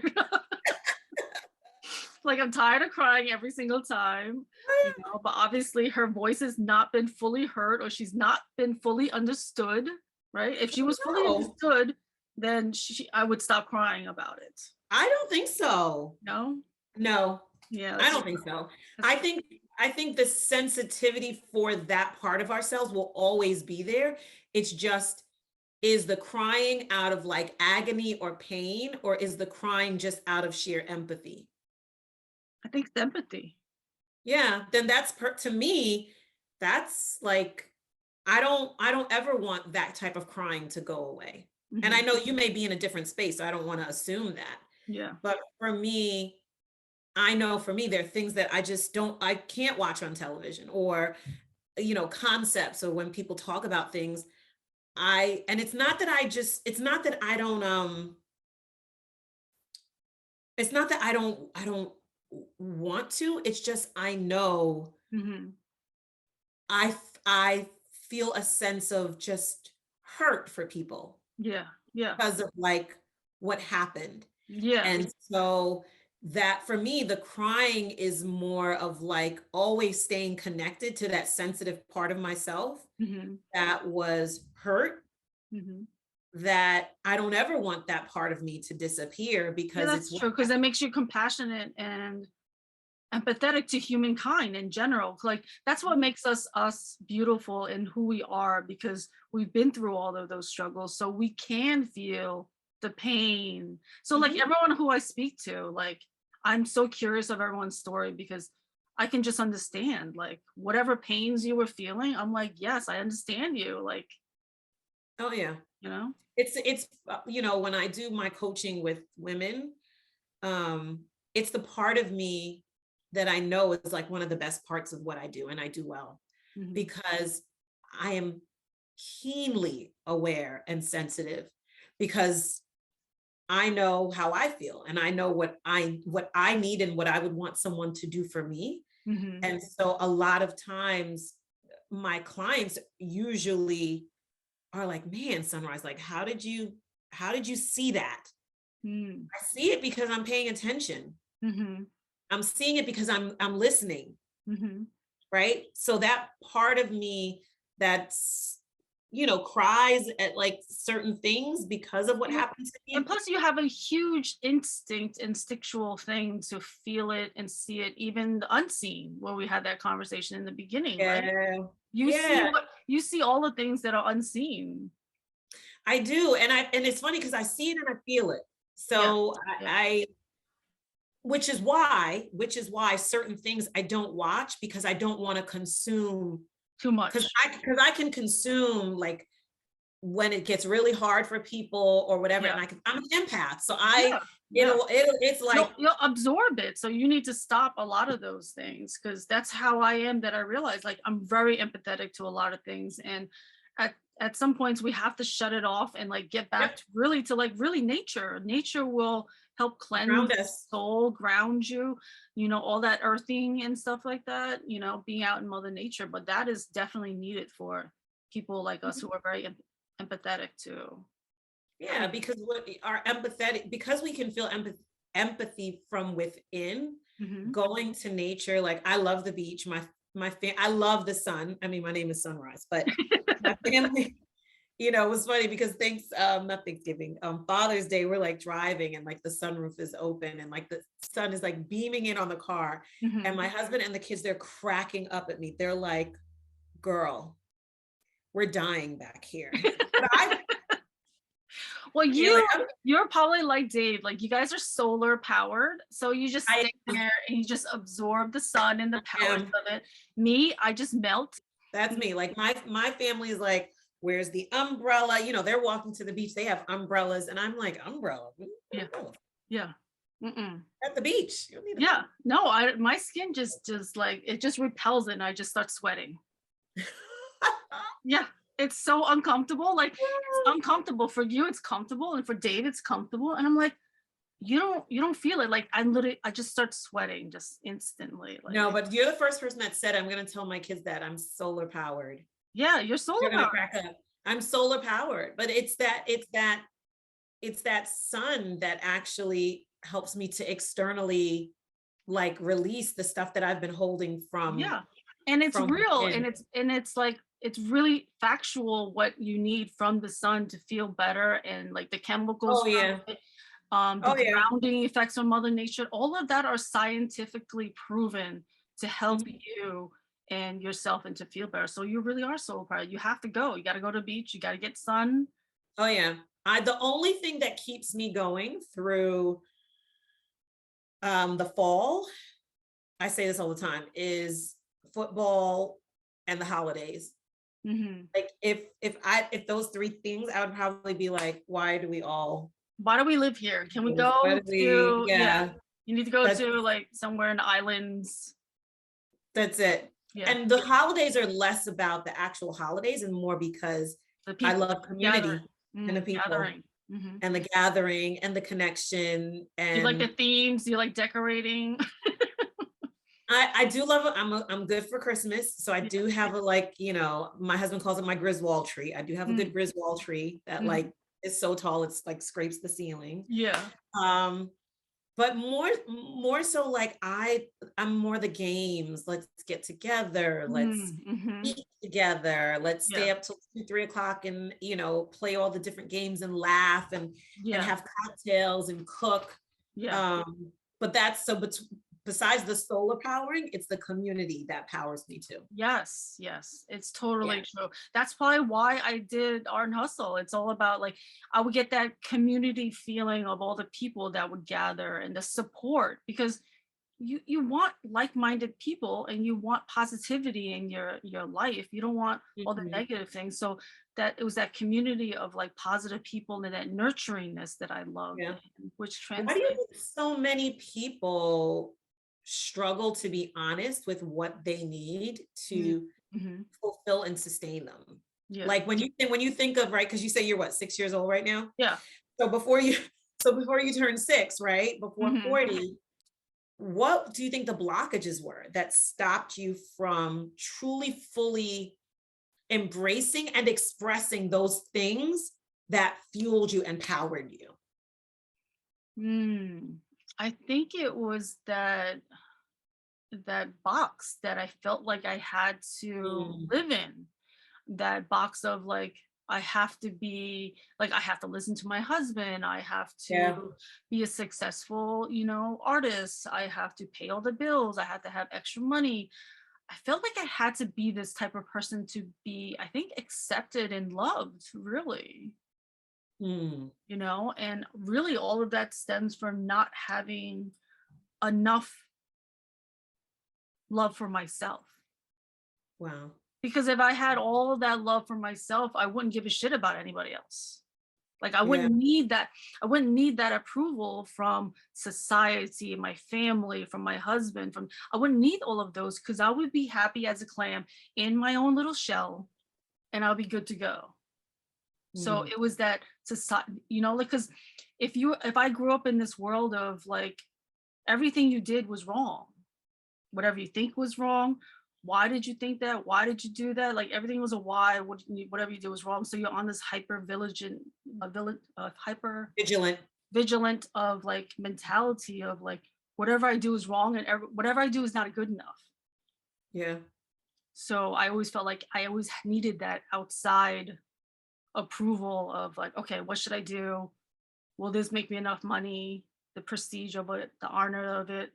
Like I'm tired of crying every single time, but obviously her voice has not been fully heard, or she's not been fully understood, right? If she was fully understood, then I would stop crying about it. I don't think so. No? Yeah, I don't think so. I think the sensitivity for that part of ourselves will always be there. It's just, is the crying out of like agony or pain, or is the crying just out of sheer empathy? think it's empathy. Yeah, then that's to me, that's like, I don't ever want that type of crying to go away. And I Mhm. know you may be in a different space, so I don't want to assume that. Yeah. But for me, I know for me, there are things that I can't watch on television, or, concepts, or when people talk about things, and it's not that I don't, it's not that I don't want to, it's just, I know Mhm. I feel a sense of just hurt for people Yeah. Yeah. because of like what happened. Yeah. And so that for me, the crying is more of like always staying connected to that sensitive part of myself Mhm. that was hurt, Mhm. that I don't ever want that part of me to disappear, Yeah, because it's that's what. true because that makes you compassionate and empathetic to humankind in general. Like that's what makes us beautiful in who we are because we've been through all of those struggles, so we can feel the pain. So like Mhm. everyone who I speak to, like I'm so curious of everyone's story because I can just understand like whatever pains you were feeling. I'm like, yes, I understand you. Like, Oh yeah. you know? It's when I do my coaching with women, um it's the part of me that I know is like one of the best parts of what I do, and I do well, Mhm. because I am keenly aware and sensitive, because I know how I feel, and I know what I need and what I would want someone to do for me. Mhm. And so a lot of times my clients usually are like, man, Sunrise, like, how did you see that? Mhm. I see it because I'm paying attention. Mhm. I'm seeing it because I'm listening, Mhm. right? So that part of me that's, cries at like certain things because of what And happened to and me. plus you have a huge instinctual thing to feel it and see it, even the unseen, where we had that conversation in the beginning, right? Yeah. You see Yeah, what you see all the things that are unseen. I do. And it's funny because I see it and I feel it. Yeah. So Yeah. I which is why certain things I don't watch, because I don't want to consume, Too because much. I can consume like when it gets really hard for people or whatever. Yeah. And I'm an empath. So Yeah. Yeah. it's like, You'll absorb it. So you need to stop a lot of those things because that's how I am, that I realize like I'm very empathetic to a lot of things. And at some points we have to shut it off and like get back yep, to like really nature. Nature will help cleanse ground the us. soul, ground you, all that earthing and stuff like that, being out in Mother Nature. But that is definitely needed for people like us who are very empathetic too. Yeah, because what our empathetic, because we can feel empathy from within. Mhm. Going to nature, like I love the beach. I love the sun. I mean, my name is Sunrise, but my family, it was funny because not Thanksgiving, Father's Day, we're like driving and like the sunroof is open and like the sun is like beaming in on the car. And Mhm. my husband and the kids, they're cracking up at me. They're like, girl, we're dying back here. But Well, like, you're probably like Dave, like you guys are solar powered. So you just I stay there and you just absorb the sun and the powers am. of it. Me, I just melt. That's me. Like my family is like, where's the umbrella? They're walking to the beach. They have umbrellas, and I'm like, umbrella? Yeah. Umbrella? Yeah. Mm-mm. At the beach. You don't need Yeah. No, my skin just like it just repels it and I just start sweating. a. Yeah. It's so uncomfortable. Like it's uncomfortable for you, it's comfortable, and for Dave, it's comfortable. And I'm like, you don't feel it. Like I just start sweating just instantly. Like, No, but you're the first person that said I'm gonna tell my kids that I'm solar powered. yeah, you're solar They're gonna powered. crack up. I'm solar powered, but it's that sun that actually helps me to externally like release the stuff that I've been holding from Yeah. And it's from real within. and it's like it's really factual what you need from the sun to feel better, and like the chemicals Oh from yeah. it, the Oh yeah. grounding effects on Mother Nature, all of that are scientifically proven to help Mhm. you and yourself and to feel better. So you really are solar powered. You have to go. You got to go to the beach. You got to get sun. Oh yeah. The only thing that keeps me going through the fall I say this all the time, is football and the holidays. Like if those three things, I would probably be like, why do we live here? Can we why go do we, to, yeah, you need to go that's to like somewhere in the islands. that's it. Yeah. And the holidays are less about the actual holidays and more because The I people love community gathering. and the people Gathering. Mm-hmm. and the gathering and the connection. Do you like the And themes? Do you like decorating? I do love it. I'm good for Christmas. So I Yeah. do have a, like, you know, my husband calls it my Griswold tree. I do have a good Griswold tree that like is so tall, it's like scrapes the ceiling. Yeah. But more so like I'm more the games. Let's get together. Let's eat together. Let's stay up till 2, 3 o'clock and, you know, play all the different games and laugh and have cocktails and cook. Yeah. But that's so, but besides the solar powering, it's the community that powers me too. Yes, it's totally true. That's probably why I did Art and Hustle. It's all about like, I would get that community feeling of all the people that would gather and the support, because you want like-minded people and you want positivity in your life. You don't want all the negative things. So that it was that community of like positive people and that nurturingness that I love, which Why do translates. you think so many people struggle to be honest with what they need to fulfill and sustain them? Like when you think of, right, because you say you're what, 6 years old right now? Yeah. So before you turn 6, right, before 40, what do you think the blockages were that stopped you from truly fully embracing and expressing those things that fueled you and powered you? I think it was that box that I felt like I had to live in. That box of like, I have to be like, I have to listen to my husband. I have to be a successful, artist. I have to pay all the bills. I have to have extra money. I felt like I had to be this type of person to be, I think, accepted and loved, really. And really all of that stems from not having enough love for myself. Wow. Because if I had all of that love for myself, I wouldn't give a shit about anybody else. Like I wouldn't need that. I wouldn't need that approval from society, my family, from my husband, I wouldn't need all of those, because I would be happy as a clam in my own little shell and I'll be good to go. So it was that society, because if I grew up in this world of like, everything you did was wrong, whatever you think was wrong, why did you think that? Why did you do that? Like everything was a why. Whatever you did was wrong. So you're on this hyper vigilant of like mentality of like, whatever I do is wrong and whatever I do is not good enough. Yeah. So I always felt like I always needed that outside approval of like, okay, what should I do? Will this make me enough money? The prestige of it, the honor of it,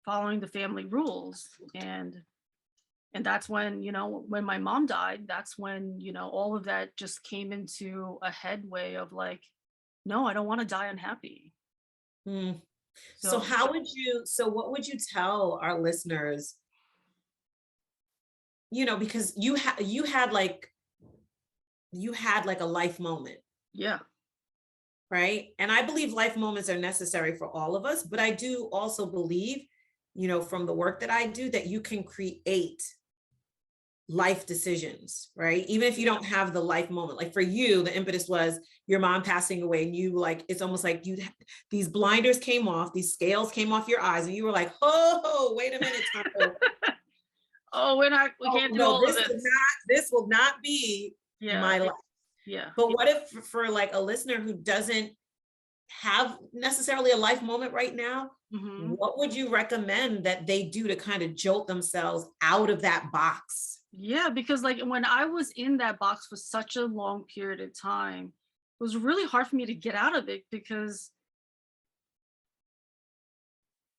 following the family rules. And that's when, when my mom died, that's when, all of that just came into a headway of like, no, I don't want to die unhappy. So what would you tell our listeners, because you had like a life moment. Yeah. Right. And I believe life moments are necessary for all of us, but I do also believe, from the work that I do, that you can create life decisions, right? Even if you don't have the life moment. Like for you, the impetus was your mom passing away, and you like, it's almost like these blinders came off, these scales came off your eyes, and you were like, oh, wait a minute. We can't do all of this. This will not be my life. Yeah. But what if for like a listener who doesn't have necessarily a life moment right now, what would you recommend that they do to kind of jolt themselves out of that box? Yeah, because like when I was in that box for such a long period of time, it was really hard for me to get out of it, because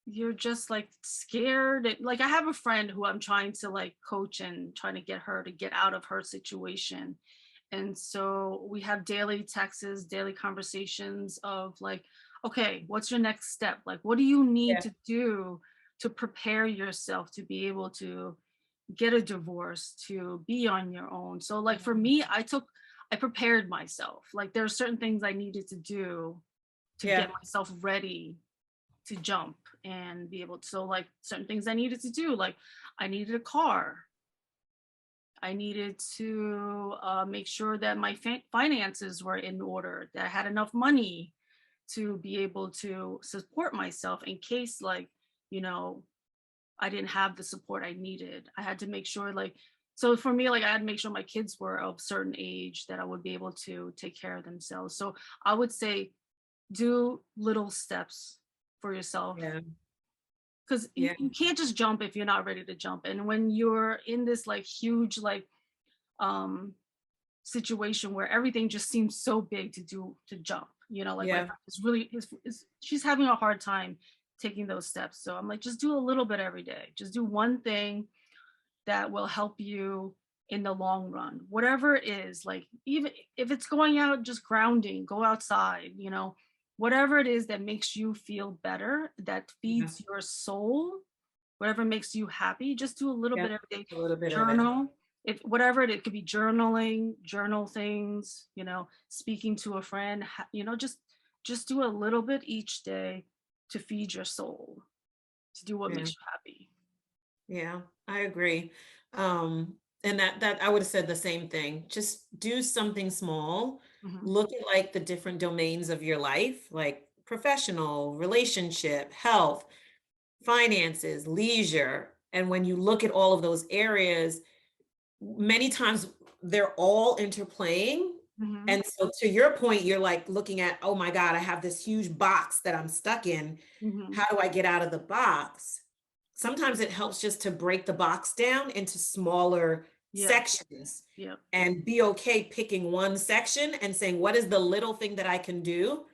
you're just like scared. Like I have a friend who I'm trying to like coach and trying to get her to get out of her situation. And so we have daily texts, daily conversations of like, okay, what's your next step? Like, what do you need to do to prepare yourself to be able to get a divorce, to be on your own. So like for me, I prepared myself. Like there are certain things I needed to do to get myself ready to jump and be able to, so like certain things I needed to do, like I needed a car. I needed to make sure that my finances were in order, that I had enough money to be able to support myself in case, like, you know, I didn't have the support I needed. I had to make sure, like, so for me, like I had to make sure my kids were of certain age that I would be able to take care of themselves. So I would say do little steps for yourself. Yeah. Because you can't just jump if you're not ready to jump. And when you're in this like huge like situation where everything just seems so big to jump, you know, like my friend is really she's having a hard time taking those steps. So I'm like, just do a little bit every day. Just do one thing that will help you in the long run, whatever it is. Like even if it's going out, just grounding, go outside, you know, whatever it is that makes you feel better, that feeds your soul, whatever makes you happy, just do a little bit every day. A little bit Journal, if whatever it could be, journaling, journal things, you know, speaking to a friend, you know, just do a little bit each day to feed your soul, to do what makes you happy. Yeah, I agree. And that I would have said the same thing. Just do something small. Look at like the different domains of your life, like professional, relationship, health, finances, leisure. And when you look at all of those areas, many times they're all interplaying. And so to your point, you're like looking at, oh my God, I have this huge box that I'm stuck in. How do I get out of the box? Sometimes it helps just to break the box down into smaller sections and be okay picking one section and saying, what is the little thing that I can do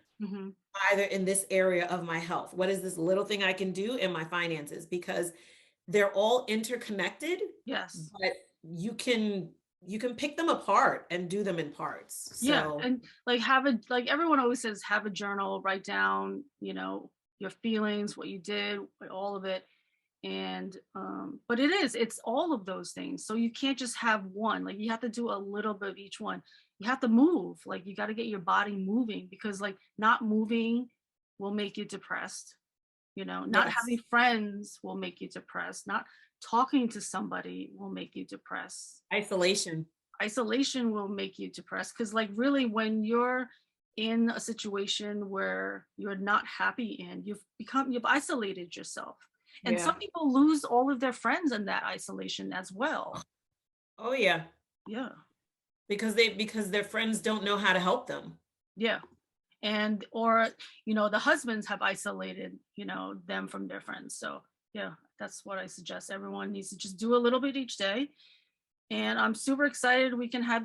either in this area of my health? What is this little thing I can do in my finances? Because they're all interconnected. Yes. But you can pick them apart and do them in parts. So and like like everyone always says, have a journal, write down, you know, your feelings, what you did, all of it. And but it's all of those things. So you can't just have one. Like you have to do a little bit of each one. You have to move. Like you got to get your body moving, because like not moving will make you depressed. You know, not having friends will make you depressed. Not talking to somebody will make you depressed. Isolation will make you depressed, because like really when you're in a situation where you're not happy in, you've isolated yourself. And some people lose all of their friends in that isolation as well. Oh yeah. Because their friends don't know how to help them. And or you know, the husbands have isolated, you know, them from their friends. So that's what I suggest. Everyone needs to just do a little bit each day. And I'm super excited we can have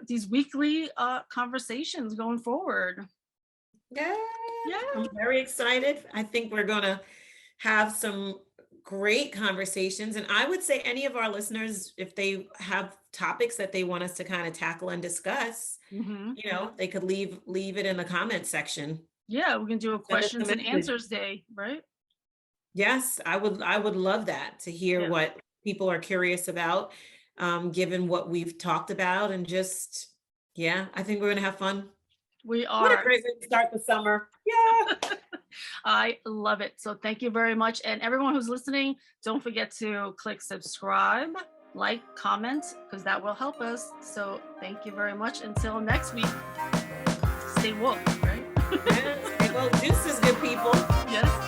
these weekly conversations going forward. I'm very excited. I think we're gonna have some great conversations. And I would say any of our listeners, if they have topics that they want us to kind of tackle and discuss, you know, they could leave it in the comment section. We can do a questions and answers day, right? Yes, I would love that, to hear what people are curious about, given what we've talked about. And just, I think we're gonna have fun. We are. What a great way to start the summer. I love it. So thank you very much. And everyone who's listening, don't forget to click subscribe, like, comment, because that will help us. So thank you very much. Until next week, stay woke, right? Stay woke. Deuces, good people. Yes.